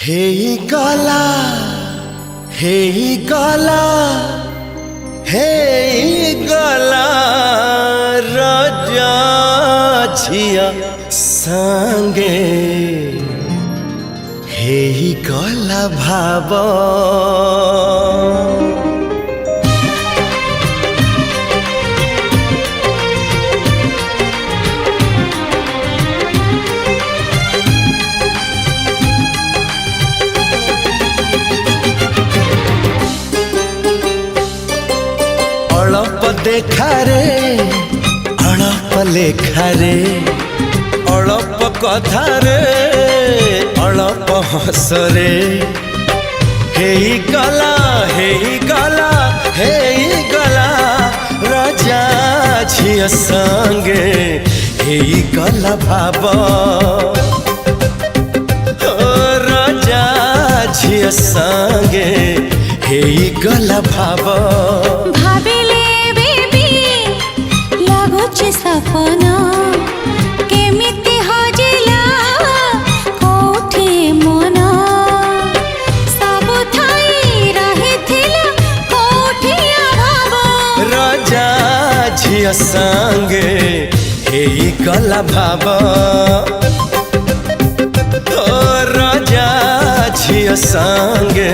हे गला राजा झिया संगे हे गला भाव अड़प देखा रे अड़प लेखा रे अड़प कथा रे अड़प हस रे हे गला राजा झिया संगे हे गला भाव राजा झिया संगे हे गला भाव सपना केमिति हजिला कोठे मन सब थाई रहिथिला कोठे अभाव राजा झिया संगे हे गला भाव राजा झिया संगे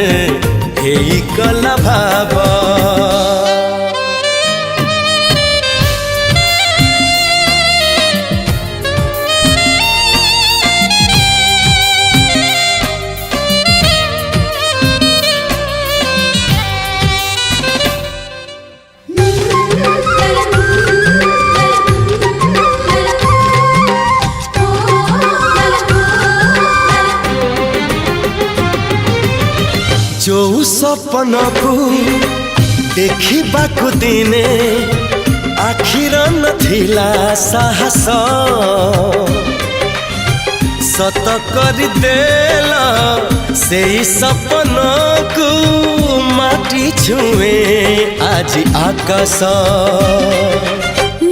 हे गला भाव जो सपन को देखा दिने आखिर नथिला साहस सत कर देला से सपन को माटी छुए आज आकाश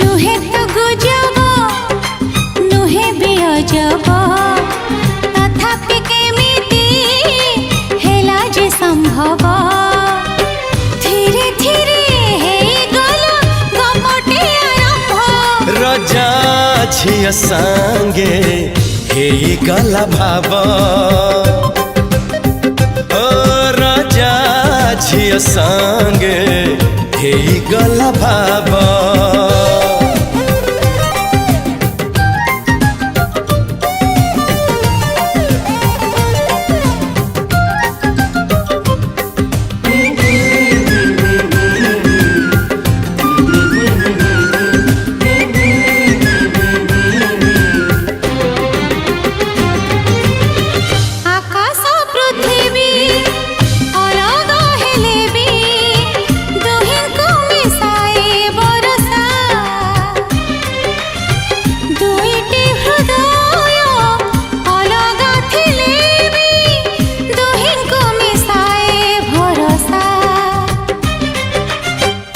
नुहे तो गुजब नुहे भी अजब तथापि केमिति हेला जे संभव धीरे धीरे हे गला गमटे आरंभ राजा झिया संगे हे गला भाव राजा झिया संगे हे गला भाव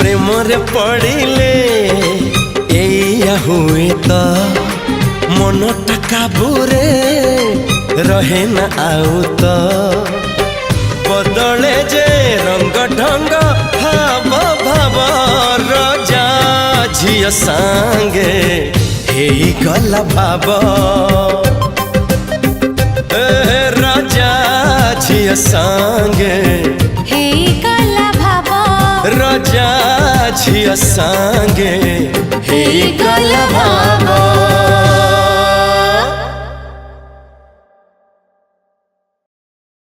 प्रेमरे पड़िले एया हुए तो मन काबूरे रहे न आउ तो बदले जे रंग ढंग भाव राजा झिया संगे हे गला भाव राजा झिया संगे हे गला भाव राजा झिया संगे हे गला भाव।